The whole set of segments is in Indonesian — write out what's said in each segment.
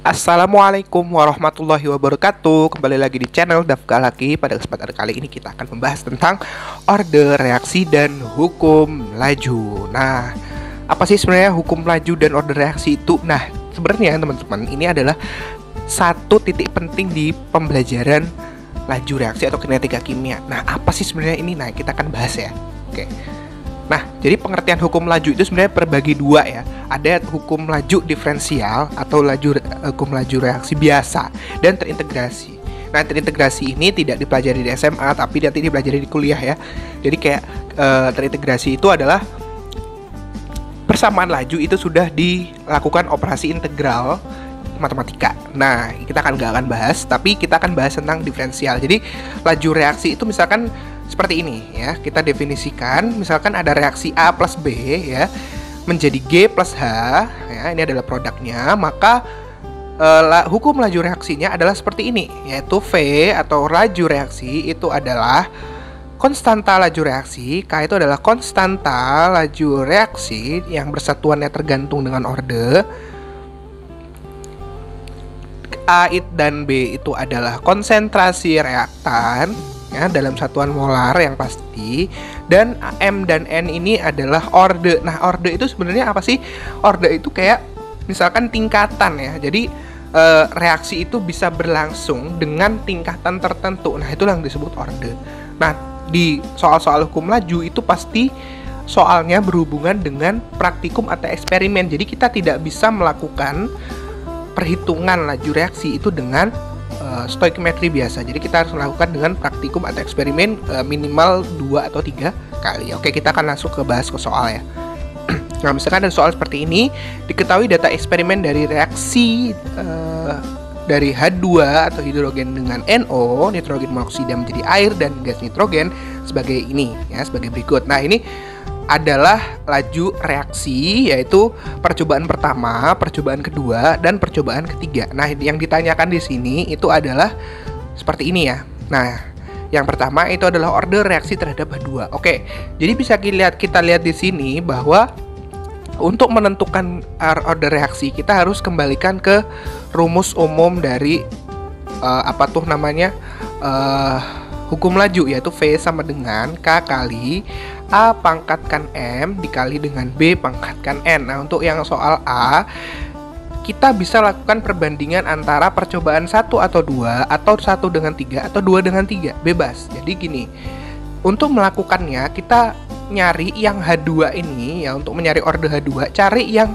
Assalamualaikum warahmatullahi wabarakatuh. Kembali lagi di channel Dafka lagi. Pada kesempatan kali ini kita akan membahas tentang order, reaksi, dan hukum laju. Nah, apa sih sebenarnya hukum laju dan order reaksi itu? Nah, sebenarnya teman-teman, ini adalah satu titik penting di pembelajaran laju reaksi atau kinetika kimia. Nah, apa sih sebenarnya ini? Nah, kita akan bahas ya. Oke. Nah, jadi pengertian hukum laju itu sebenarnya terbagi dua ya. Ada hukum laju diferensial atau hukum laju reaksi biasa dan terintegrasi. Nah, terintegrasi ini tidak dipelajari di SMA tapi nanti dipelajari di kuliah ya. Jadi kayak terintegrasi itu adalah persamaan laju itu sudah dilakukan operasi integral matematika. Nah, kita gak akan bahas, tapi kita akan bahas tentang diferensial. Jadi laju reaksi itu misalkan seperti ini ya, kita definisikan misalkan ada reaksi A plus B ya menjadi G plus H ya, ini adalah produknya, maka hukum laju reaksinya adalah seperti ini, yaitu V atau laju reaksi itu adalah konstanta laju reaksi, K itu adalah konstanta laju reaksi yang bersatuannya tergantung dengan orde, A dan B itu adalah konsentrasi reaktan ya, dalam satuan molar yang pasti, dan M dan N ini adalah orde. Nah, orde itu sebenarnya apa sih? Orde itu kayak misalkan tingkatan ya. Jadi reaksi itu bisa berlangsung dengan tingkatan tertentu. Nah, itulah yang disebut orde. Nah, di soal-soal hukum laju itu pasti soalnya berhubungan dengan praktikum atau eksperimen. Jadi kita tidak bisa melakukan perhitungan laju reaksi itu dengan stoichiometry biasa. Jadi kita harus melakukan dengan praktikum atau eksperimen minimal 2 atau 3 kali. Oke, kita akan langsung bahas ke soal ya. Nah, misalkan ada soal seperti ini, diketahui data eksperimen dari reaksi dari H2 atau hidrogen dengan NO, nitrogen monoksida menjadi air dan gas nitrogen sebagai ini ya, sebagai berikut. Nah, ini adalah laju reaksi, yaitu percobaan pertama, percobaan kedua, dan percobaan ketiga. Nah, yang ditanyakan di sini itu adalah seperti ini ya. Nah, yang pertama itu adalah order reaksi terhadap H2. Oke, jadi bisa kita lihat di sini bahwa untuk menentukan order reaksi kita harus kembalikan ke rumus umum dari hukum laju, yaitu V sama dengan K kali A pangkatkan M dikali dengan B pangkatkan N. Nah, untuk yang soal A, kita bisa lakukan perbandingan antara percobaan 1 atau 2, atau 1 dengan 3, atau 2 dengan 3, bebas. Jadi gini, untuk melakukannya kita nyari yang H2 ini ya, untuk menyari order H2, cari yang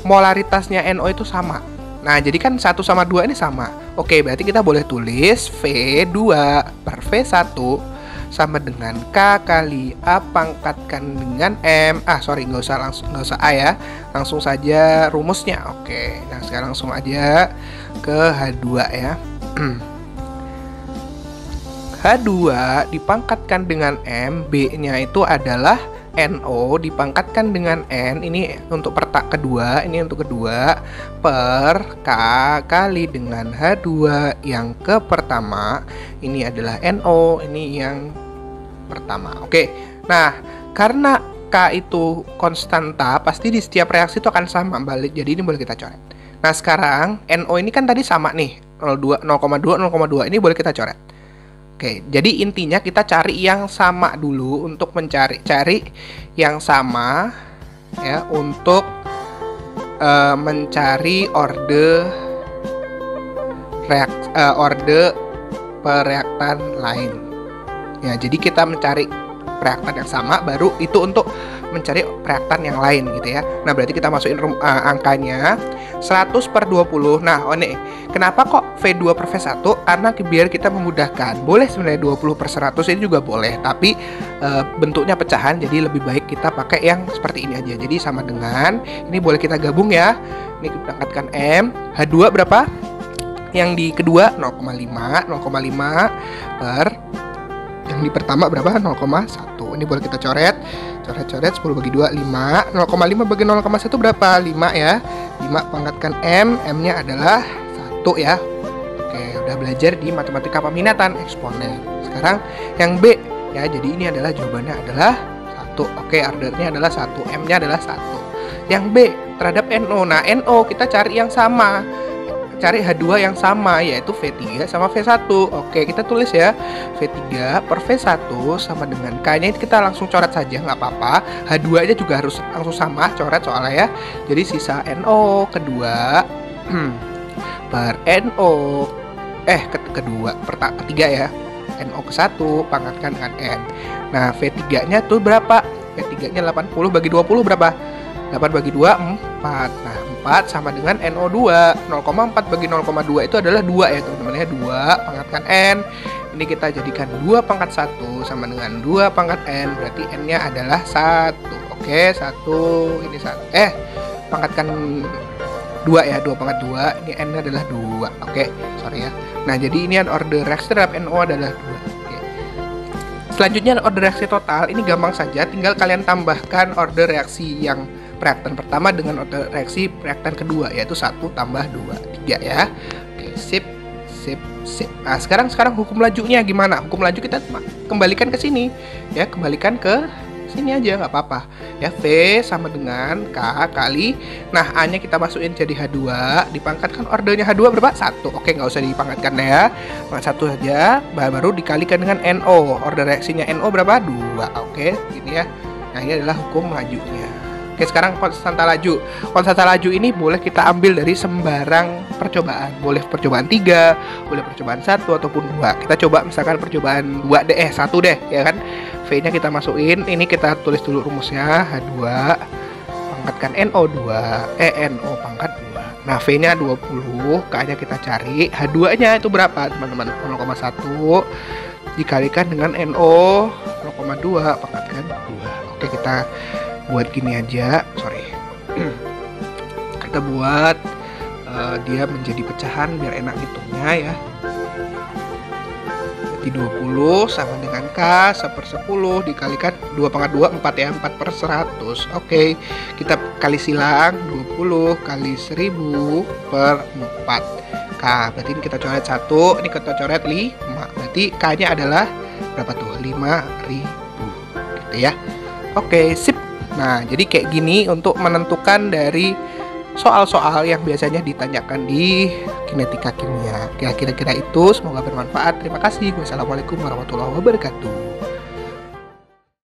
molaritasnya NO itu sama. Nah, jadi kan 1 sama 2 ini sama. Oke, berarti kita boleh tulis V2 per V1 sama dengan K kali A pangkatkan dengan M. Nggak usah A ya. Langsung saja rumusnya. Oke, nah sekarang langsung aja ke H2 ya. H2 dipangkatkan dengan M, B-nya itu adalah NO dipangkatkan dengan N, ini untuk kedua, ini untuk kedua, per K kali dengan H2 yang ke pertama, ini adalah NO, ini yang pertama. Oke, nah karena K itu konstanta, pasti di setiap reaksi itu akan sama balik, jadi ini boleh kita coret. Nah, sekarang NO ini kan tadi sama nih, 0,2, 0,2, ini boleh kita coret. Oke, jadi intinya kita cari yang sama dulu untuk cari yang sama ya, untuk mencari orde pereaktan lain. Ya, jadi kita mencari reaktan yang sama, baru itu untuk mencari reaktan yang lain gitu ya. Nah, berarti kita masukin angkanya 100 per 20. Nah, kenapa kok V2 per V1? Karena biar kita memudahkan. Boleh sebenarnya 20 per 100 ini juga boleh, tapi bentuknya pecahan, jadi lebih baik kita pakai yang seperti ini aja. Jadi sama dengan, ini boleh kita gabung ya. Ini kita angkatkan M, H2 berapa? Yang di kedua 0,5 per yang di pertama berapa? 0,1. Ini boleh kita coret 10 bagi 2, 5. 0,5 bagi 0,1 berapa? 5 ya. 5 pangkatkan M, M-nya adalah 1 ya. Oke, udah belajar di matematika peminatan eksponen. Sekarang yang B ya, jadi ini adalah jawabannya adalah 1. Oke, ordernya adalah 1, M-nya adalah 1. Yang B terhadap NO. Nah, NO kita cari yang sama. cari H2 yang sama, yaitu V3 sama V1. Oke, kita tulis ya, V3 per V1 sama dengan K-nya kita langsung coret saja, nggak apa-apa. H2-nya juga harus langsung sama, coret soalnya ya. Jadi sisa NO kedua per NO ketiga ya, NO ke 1 pangkatkan dengan N. Nah, V3-nya tuh berapa? V3-nya 80 bagi 20 berapa? 8 bagi 2, 4. Nah, 4 sama dengan NO2. 0,4 bagi 0,2 itu adalah 2 ya teman-teman ya. 2 pangkatkan N. Ini kita jadikan 2 pangkat 1 sama dengan 2 pangkat N. Berarti N-nya adalah 1. Oke, 1. Ini 1. Pangkatkan 2 ya, 2 pangkat 2. Ini N-nya adalah 2. Oke, sorry ya. Nah, jadi ini order reaksi terhadap NO adalah 2. Oke. Selanjutnya order reaksi total. Ini gampang saja, tinggal kalian tambahkan order reaksi yang reaktan pertama dengan order reaksi reaktan kedua, yaitu 1 tambah 2, 3 ya. Oke, sip. Nah, sekarang hukum lajunya gimana? Hukum laju kita kembalikan ke sini ya, kembalikan ke sini aja nggak apa-apa ya. V sama dengan K kali, nah A-nya kita masukin jadi H2, dipangkatkan ordernya H2 berapa? 1. Oke, nggak usah dipangkatkan ya, pangkat 1 saja, baru dikalikan dengan NO, order reaksinya NO berapa? 2. Oke, gini ya. Nah, ini adalah hukum lajunya. Oke, sekarang konstanta laju. Konstanta laju ini boleh kita ambil dari sembarang percobaan. Boleh percobaan 3, boleh percobaan 1 ataupun 2. Kita coba misalkan percobaan 2 deh, 1 deh, ya kan. V-nya kita masukin. Ini kita tulis dulu rumusnya. H2 pangkatkan NO2, NO pangkat 2. Nah, V-nya 20, K-nya kita cari. H2-nya itu berapa, teman-teman? 0,1 dikalikan dengan NO 0,2 pangkatkan 2. Oke, kita buat gini aja, sorry. Kita buat dia menjadi pecahan biar enak hitungnya ya. Jadi 20 sama dengan K 1/10 dikalikan 2 pangkat 2, 4 ya, 4/100. Oke, kita kali silang 20 kali 1000 per 4 K. Berarti ini kita coret 1, ini kita coret 5. Berarti K-nya adalah berapa tuh? 5.000 gitu ya. Oke, sip. Nah, jadi kayak gini untuk menentukan dari soal-soal yang biasanya ditanyakan di kinetika kimia. Kira-kira itu, semoga bermanfaat. Terima kasih. Wassalamualaikum warahmatullahi wabarakatuh.